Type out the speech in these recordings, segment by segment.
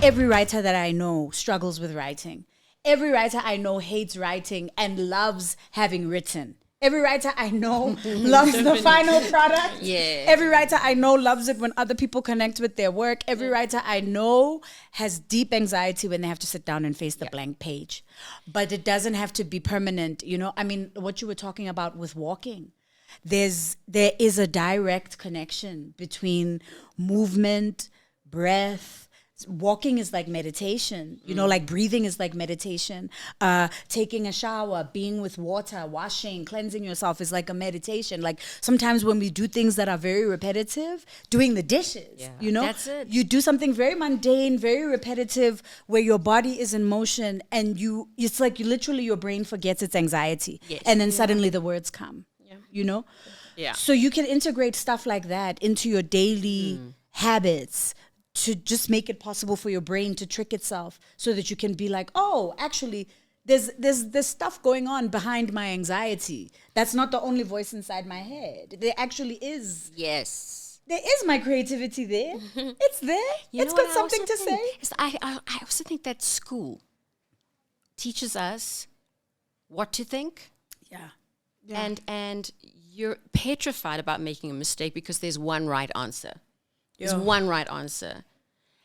every writer that I know struggles with writing. Every writer I know hates writing and loves having written. Every writer I know loves the final product. Yeah. Every writer I know loves it when other people connect with their work. Every writer I know has deep anxiety when they have to sit down and face the blank page. But it doesn't have to be permanent. You know, I mean, what you were talking about with walking. There is a direct connection between movement, breath. Walking is like meditation, you know, like breathing is like meditation. Taking a shower, being with water, washing, cleansing yourself is like a meditation. Like sometimes when we do things that are very repetitive, doing the dishes, you know, that's it. You do something very mundane, very repetitive, where your body is in motion, and it's like literally your brain forgets its anxiety, and then suddenly the words come, you know? Yeah. So you can integrate stuff like that into your daily habits, to just make it possible for your brain to trick itself so that you can be like, oh, actually, there's stuff going on behind my anxiety. That's not the only voice inside my head. There actually is. Yes. There is my creativity there. It's there. It's got something to say. I also think that school teaches us what to think. Yeah. And you're petrified about making a mistake because there's one right answer. There's one right answer.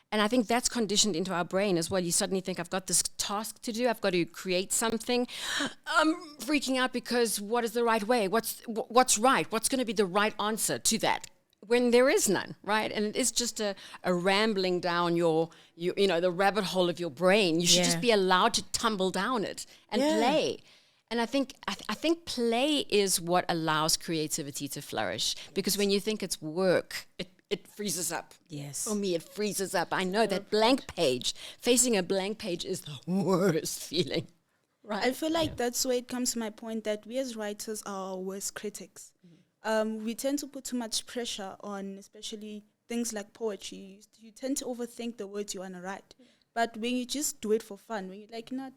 And I think that's conditioned into our brain as well. You suddenly think, I've got this task to do. I've got to create something. I'm freaking out because what is the right way? What's right? What's going to be the right answer to that? When there is none, right? And it is just a rambling down you know, the rabbit hole of your brain. You should just be allowed to tumble down it and play. And I think play is what allows creativity to flourish. Because when you think it's work, it freezes up. Yes. For me, it freezes up. I know that blank page, facing a blank page is the worst feeling. Right. I feel like that's where it comes to my point that we as writers are our worst critics. We tend to put too much pressure on, especially things like poetry. You tend to overthink the words you want to write. But when you just do it for fun, when you're like, you know,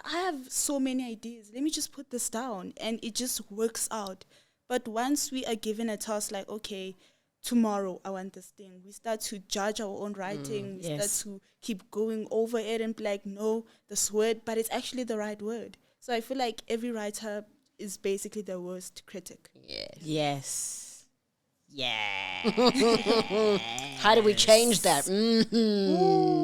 I have so many ideas, let me just put this down, and it just works out. But once we are given a task like, okay, tomorrow I want this thing, we start to judge our own writing. We start to keep going over it and be like, no, this word, but it's actually the right word. So I feel like every writer is basically the worst critic. Yes. Yeah. How do we change that? Ooh.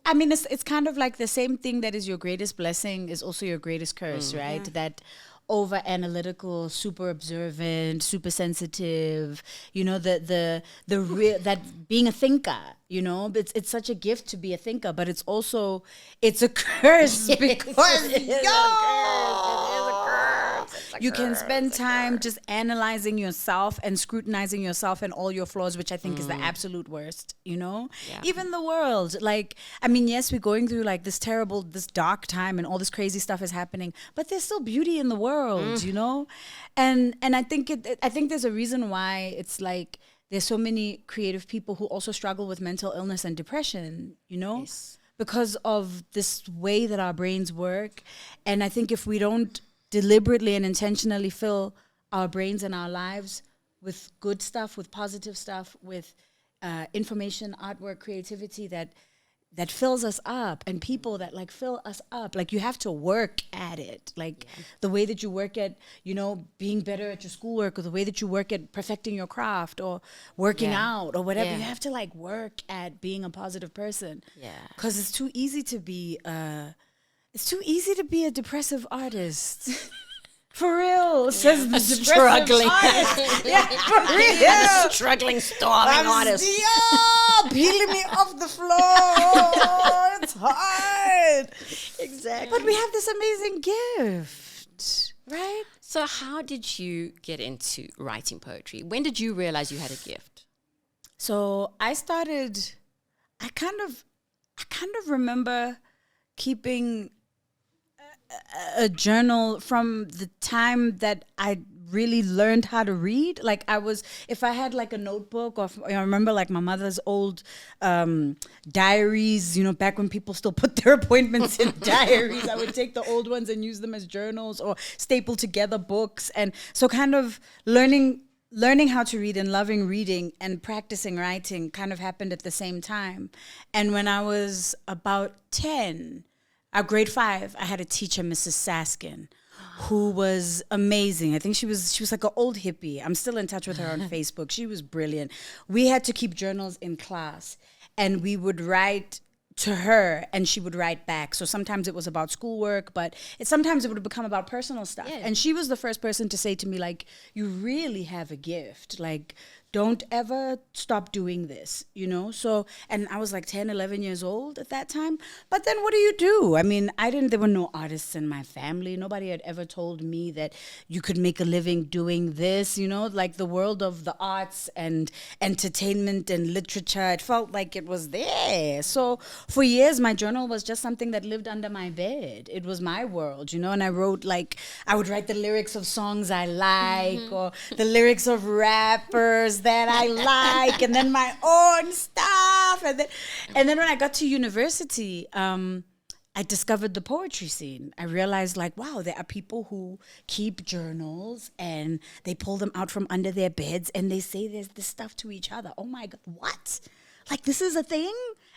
I mean, it's kind of like the same thing that is your greatest blessing is also your greatest curse, right? That over analytical, super observant, super sensitive, you know, the real, that being a thinker, you know, it's such a gift to be a thinker, but it's a curse because you can spend time just analyzing yourself and scrutinizing yourself and all your flaws, which I think is the absolute worst, you know? Yeah. Even the world, like, I mean, yes, we're going through like this dark time and all this crazy stuff is happening, but there's still beauty in the world, you know? And I think there's a reason why it's like there's so many creative people who also struggle with mental illness and depression, you know? Yes. Because of this way that our brains work. And I think if we don't deliberately and intentionally fill our brains and our lives with good stuff, with positive stuff, with information, artwork, creativity that fills us up, and people that like fill us up. Like you have to work at it. Like the way that you work at, you know, being better at your schoolwork, or the way that you work at perfecting your craft or working out or whatever. You have to like work at being a positive person. Yeah. Because it's too easy to be a depressive artist. For real, says the struggling artist. Yeah, for real. Struggling, starving artist. Peeling me off the floor. It's hard. Exactly. But we have this amazing gift, right? So how did you get into writing poetry? When did you realize you had a gift? So I kind of remember keeping a journal from the time that I really learned how to read. Like if I had like a notebook, or I remember like my mother's old diaries, you know, back when people still put their appointments in diaries, I would take the old ones and use them as journals or staple together books. And so kind of learning learning how to read and loving reading and practicing writing kind of happened at the same time. And when I was about 10, grade 5, I had a teacher, Mrs. Saskin, who was amazing. I think she was like an old hippie. I'm still in touch with her on Facebook. She was brilliant. We had to keep journals in class, and we would write to her and she would write back. So sometimes it was about schoolwork, but sometimes it would become about personal stuff. Yeah. And she was the first person to say to me, like, you really have a gift. Like, don't ever stop doing this, you know? So, and I was like 10, 11 years old at that time. But then what do you do? I mean, there were no artists in my family. Nobody had ever told me that you could make a living doing this, you know? Like the world of the arts and entertainment and literature, it felt like it was there. So for years, my journal was just something that lived under my bed. It was my world, you know? And I would write the lyrics of songs I like, or the lyrics of rappers that I like, and then my own stuff. And then when I got to university, I discovered the poetry scene. I realized, like, wow, there are people who keep journals and they pull them out from under their beds and they say there's this stuff to each other. Oh my God, what? Like, this is a thing?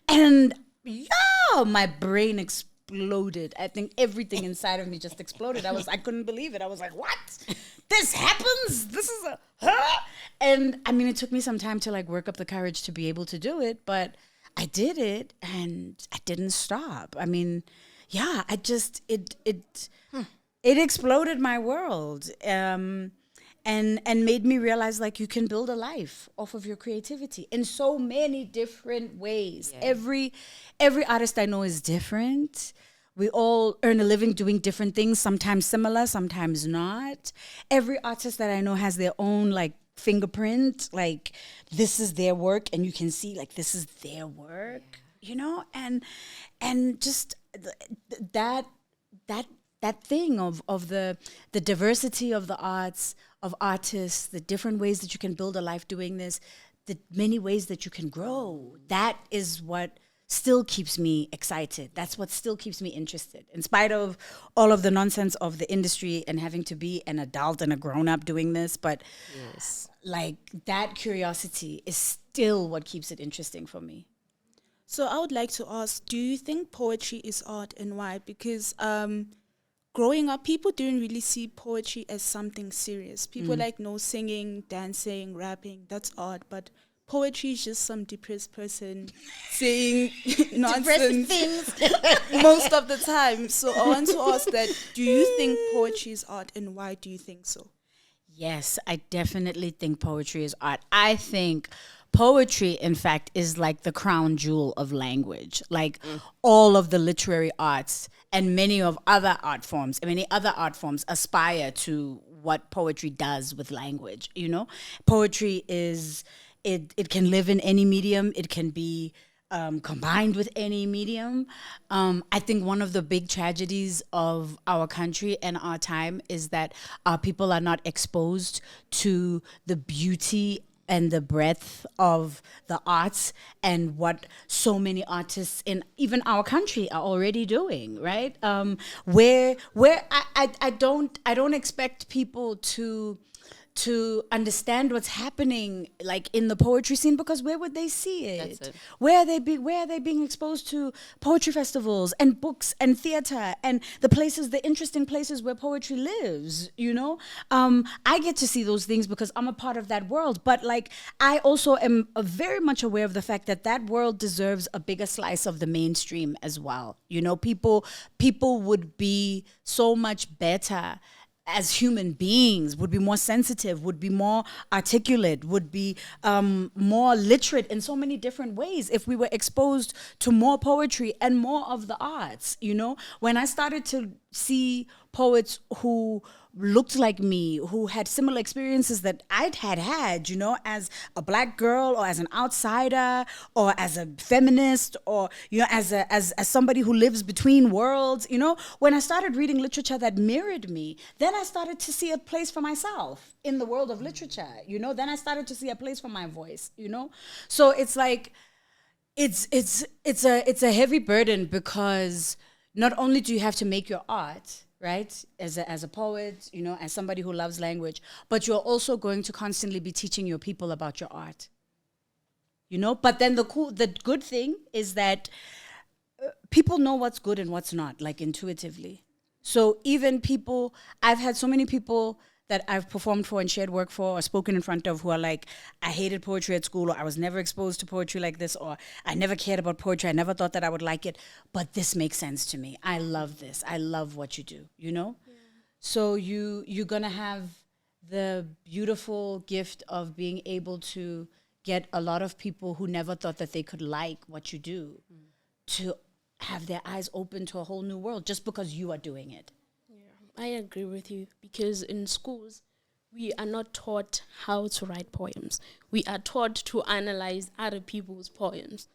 And yeah, my brain exploded. I think everything inside of me just exploded. I couldn't believe it. I was like, what? This happens? This is huh? And I mean, it took me some time to like work up the courage to be able to do it, but I did it and I didn't stop. I mean, yeah, it exploded my world. And made me realize, like, you can build a life off of your creativity in so many different ways. Yeah. Every artist I know is different. We all earn a living doing different things, sometimes similar, sometimes not. Every artist that I know has their own, like, fingerprint, like, this is their work, and you can see, like, this is their work, you know? And just that thing of the diversity of the arts, of artists, the different ways that you can build a life doing this, the many ways that you can grow, that is what still keeps me excited. That's what still keeps me interested. In spite of all of the nonsense of the industry and having to be an adult and a grown-up doing this, but yes, like, that curiosity is still what keeps it interesting for me. So I would like to ask, do you think poetry is art, and why? Because growing up, people didn't really see poetry as something serious. People no singing, dancing, rapping, that's art. But poetry is just some depressed person saying nonsense things most of the time. So I want to ask that, do you think poetry is art, and why do you think so? Yes, I definitely think poetry is art. I think poetry, in fact, is like the crown jewel of language. Like all of the literary arts and many other art forms aspire to what poetry does with language, you know? Poetry is, it can live in any medium. It can be combined with any medium. I think one of the big tragedies of our country and our time is that our people are not exposed to the beauty and the breadth of the arts and what so many artists in even our country are already doing, right? Where I don't expect people to understand what's happening, like, in the poetry scene, because where would they see it? That's it. Where are they being exposed to poetry festivals and books and theater and the interesting places where poetry lives, you know? I get to see those things because I'm a part of that world, but, like, I also am very much aware of the fact that world deserves a bigger slice of the mainstream as well. You know, people would be so much better as human beings, would be more sensitive, would be more articulate, would be more literate in so many different ways if we were exposed to more poetry and more of the arts, you know? When I started to see poets who looked like me, who had similar experiences that I'd had, you know, as a black girl or as an outsider or as a feminist or, you know, as somebody who lives between worlds, you know, when I started reading literature that mirrored me, then I started to see a place for myself in the world of literature, you know, then I started to see a place for my voice, you know? So it's like, it's a heavy burden, because not only do you have to make your art, right? As a poet, you know, as somebody who loves language, but you're also going to constantly be teaching your people about your art. You know, but then the good thing is that people know what's good and what's not, like intuitively. So even people, I've had so many people that I've performed for and shared work for or spoken in front of who are like, I hated poetry at school, or I was never exposed to poetry like this, or I never cared about poetry, I never thought that I would like it, but this makes sense to me. I love this. I love what you do, you know? Yeah. So you're going to have the beautiful gift of being able to get a lot of people who never thought that they could like what you do to have their eyes open to a whole new world just because you are doing it. Yeah, I agree with you, because in schools, we are not taught how to write poems. We are taught to analyze other people's poems.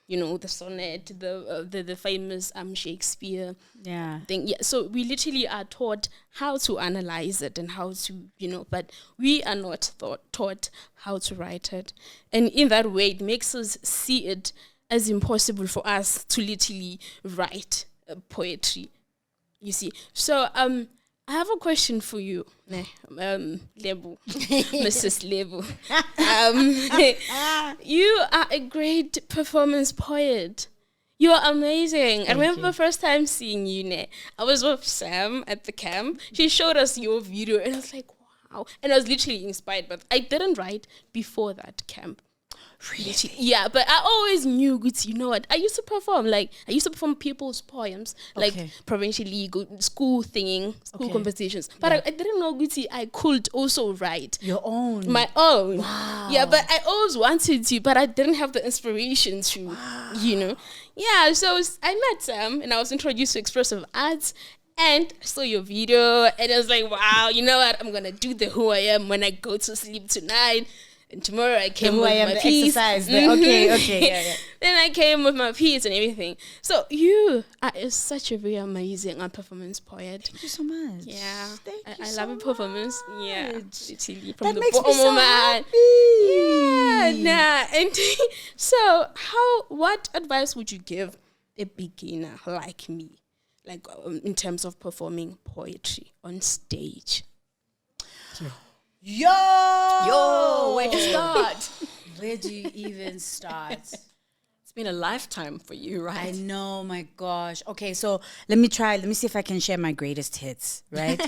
You know, the sonnet, the famous Shakespeare thing. Yeah, so we literally are taught how to analyze it and how to, you know, but we are not taught how to write it. And in that way, it makes us see it as impossible for us to literally write poetry. You see, so I have a question for you, Lebo, Mrs. Lebo. You are a great performance poet. You are amazing. I remember the first time seeing you, I was with Sam at the camp. She showed us your video, and I was like, wow. And I was literally inspired, but I didn't write before that camp. Really? Yeah, but I always knew, you know what, I used to perform people's poems, like provincial league, school competitions. But I didn't know, I could also write. Your own? My own. Wow. Yeah, but I always wanted to, but I didn't have the inspiration to, you know. Yeah, so I met Sam, and I was introduced to expressive arts. And I saw your video, and I was like, wow, you know what, I'm going to do the Who I Am when I go to sleep tonight. And tomorrow I came with my piece. Okay, yeah. Then I came with my piece and everything. So you are such a very amazing performance poet. Thank you so much. Yeah, I so love your performance. Yeah, literally from that the makes me so happy. Yeah, and so what advice would you give a beginner like me, like in terms of performing poetry on stage? Yo, where to start? Where do you even start? It's been a lifetime for you, right? I know, my gosh. Okay, so let me see if I can share my greatest hits, right?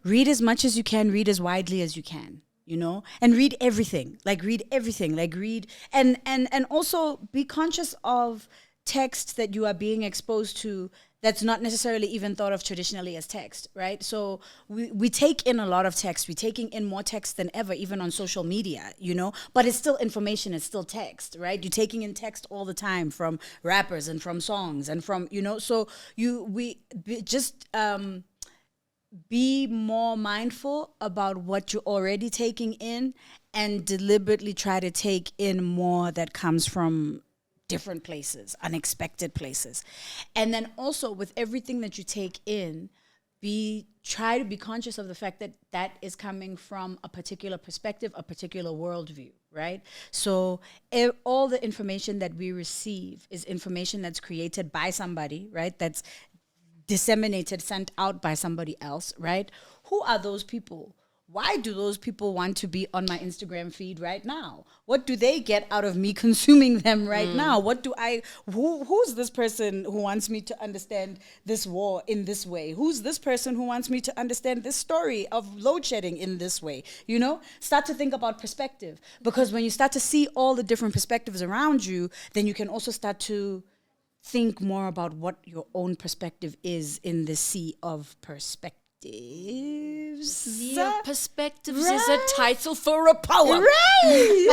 Read as much as you can, read as widely as you can, you know? And read everything. And also be conscious of text that you are being exposed to that's not necessarily even thought of traditionally as text, right? So we take in a lot of text. We're taking in more text than ever, even on social media, you know? But it's still information, it's still text, right? You're taking in text all the time from rappers and from songs and from, you know? So be more mindful about what you're already taking in and deliberately try to take in more that comes from different places, unexpected places. And then also with everything that you take in, try to be conscious of the fact that that is coming from a particular perspective, a particular worldview, right? So all the information that we receive is information that's created by somebody, right? That's disseminated, sent out by somebody else, right? Who are those people? Why do those people want to be on my Instagram feed right now? What do they get out of me consuming them right now? Who's this person who wants me to understand this war in this way? Who's this person who wants me to understand this story of load shedding in this way? You know, start to think about perspective, because when you start to see all the different perspectives around you, then you can also start to think more about what your own perspective is in the sea of perspectives. Perspectives is a title for a poem. Right.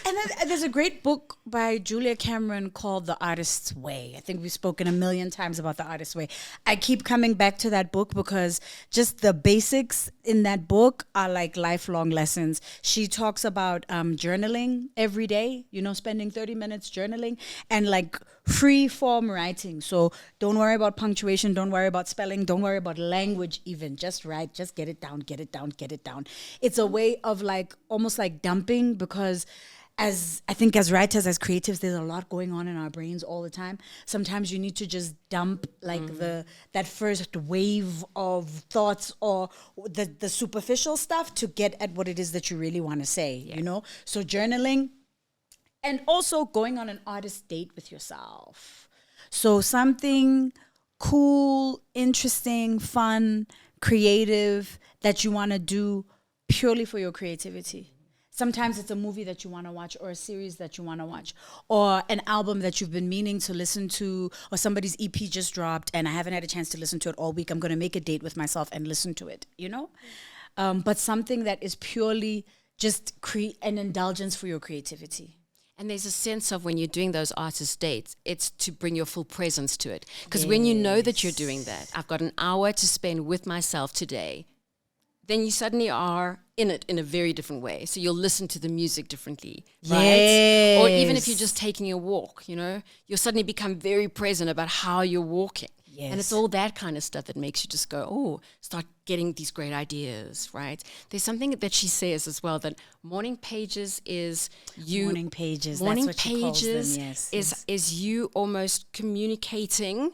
And then there's a great book by Julia Cameron called The Artist's Way. I think we've spoken a million times about The Artist's Way. I keep coming back to that book because just the basics in that book are like lifelong lessons. She talks about journaling every day, you know, spending 30 minutes journaling and like free form writing. So don't worry about punctuation, don't worry about spelling, don't worry about language even. Just write, just get it down. It's a way of like almost like dumping, because as I think as writers, as creatives, there's a lot going on in our brains all the time. Sometimes you need to just dump like that first wave of thoughts or the superficial stuff to get at what it is that you really want to say, you know? So journaling and also going on an artist date with yourself. So something cool, interesting, fun, creative that you want to do purely for your creativity. Sometimes it's a movie that you want to watch or a series that you want to watch or an album that you've been meaning to listen to or somebody's EP just dropped and I haven't had a chance to listen to it all week. I'm going to make a date with myself and listen to it, you know? But something that is purely just an indulgence for your creativity. And there's a sense of when you're doing those artist dates, it's to bring your full presence to it. Because when you know that you're doing that, I've got an hour to spend with myself today, then you suddenly are in it in a very different way. So you'll listen to the music differently, right? Or even if you're just taking a walk, you know, you'll suddenly become very present about how you're walking. Yes. And it's all that kind of stuff that makes you just go, oh, start getting these great ideas, right? There's something that she says as well, that morning pages is you... Morning pages, morning that's what she calls them, yes. Is you almost communicating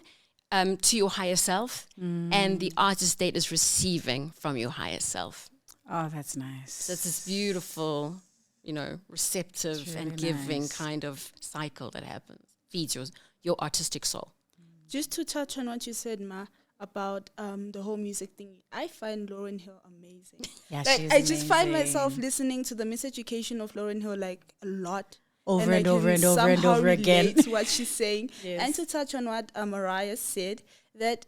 to your higher self, and the artist date is receiving from your higher self. Oh, that's nice. So it's this beautiful, you know, receptive really and giving kind of cycle that happens, feeds your artistic soul. Just to touch on what you said, Ma, about the whole music thing, I find Lauryn Hill amazing. Yeah, like, she's I just find amazing. myself listening to the miseducation of Lauryn Hill like a lot. Over and over and over and over again. To what she's saying. Yes. And to touch on what Mariah said, that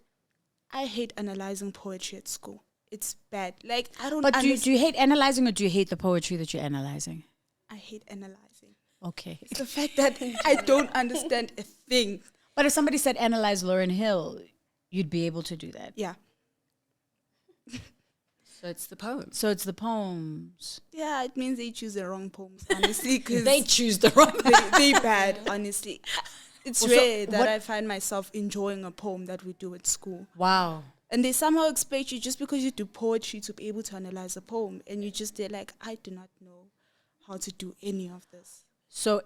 I hate analyzing poetry at school. It's bad. Like, I don't But do you hate analyzing or do you hate the poetry that you're analyzing? I hate analyzing. Okay. It's the fact that I don't understand a thing. But if somebody said analyze Lauryn Hill, you'd be able to do that. Yeah. So it's the poems. So it's the poems. Yeah, it means they choose the wrong poems, honestly. Cause they choose the wrong they bad, honestly. It's rare that I find myself enjoying a poem that we do at school. Wow. And they somehow expect you, just because you do poetry, to be able to analyze a poem. And they're like, I do not know how to do any of this. So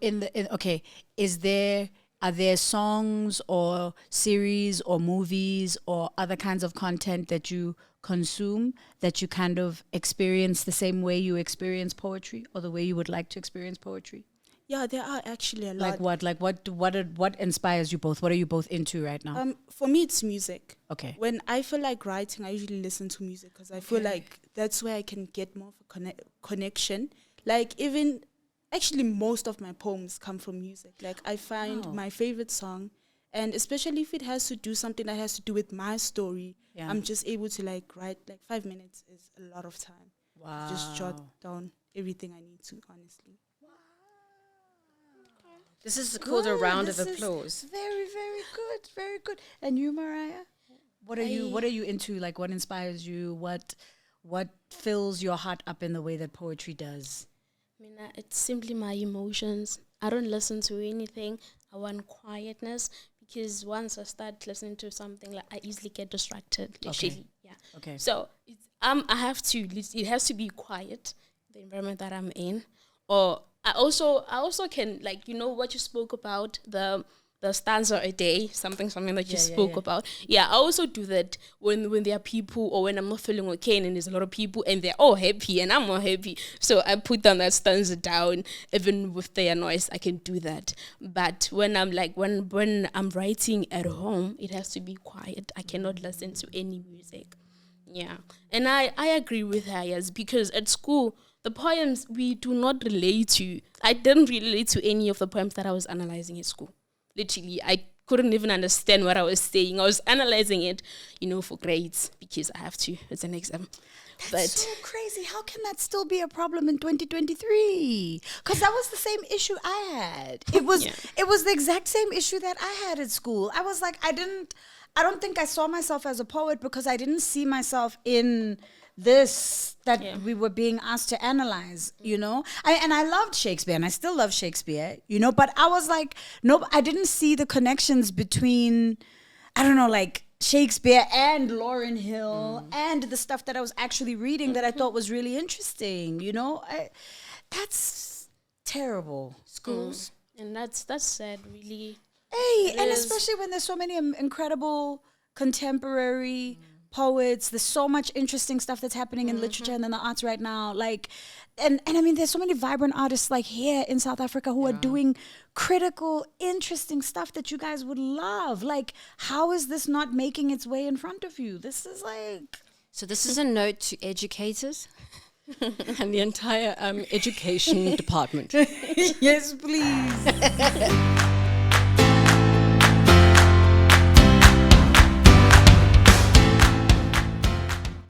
are there songs or series or movies or other kinds of content that you consume that you kind of experience the same way you experience poetry or the way you would like to experience poetry? Yeah, there are actually a lot. Like what inspires you both? What are you both into right now? For me, it's music. Okay. When I feel like writing, I usually listen to music because I feel like that's where I can get more of a connection. Like even... Actually, most of my poems come from music. Like, I find my favorite song, and especially if it has to do something that has to do with my story, I'm just able to, like, write, like, 5 minutes is a lot of time. Wow. Just jot down everything I need to, honestly. Wow. This is called a round of applause. Very, very good. Very good. And you, Mariah? What are you into? Like, what inspires you? What fills your heart up in the way that poetry does? I mean, it's simply my emotions. I don't listen to anything. I want quietness because once I start listening to something, like I easily get distracted. Literally, Okay. yeah. Okay. So I have to. It has to be quiet, the environment that I'm in. Or I also can, like, you know what you spoke about, the stanza a day, something that you spoke about. Yeah, I also do that when there are people or when I'm not feeling okay and there's a lot of people and they're all happy and I'm all happy. So I put down that stanza down, even with their noise, I can do that. But when I'm like, when I'm writing at home, it has to be quiet. I cannot listen to any music. Yeah. And I agree with her, yes, because at school, the poems we do not relate to. I didn't relate to any of the poems that I was analyzing at school. Literally, I couldn't even understand what I was saying. I was analyzing it, for grades because I have to. It's an exam. That's so crazy. How can that still be a problem in 2023? Because that was the same issue I had. It was the exact same issue that I had at school. I was like, I don't think I saw myself as a poet because I didn't see myself in this that we were being asked to analyze, and I loved Shakespeare and I still love Shakespeare, but I was like, no, I didn't see the connections between, I don't know, like Shakespeare and Lauryn Hill and the stuff that I was actually reading that I thought was really interesting, That's terrible. Schools. And that's sad, really. Hey, It and is. especially when there's so many incredible contemporary poets, there's so much interesting stuff that's happening in literature and in the arts right now. Like, and I mean, there's so many vibrant artists like here in South Africa who are doing critical, interesting stuff that you guys would love. Like, how is this not making its way in front of you? This is like... So this is a note to educators and the entire education department. Yes, please.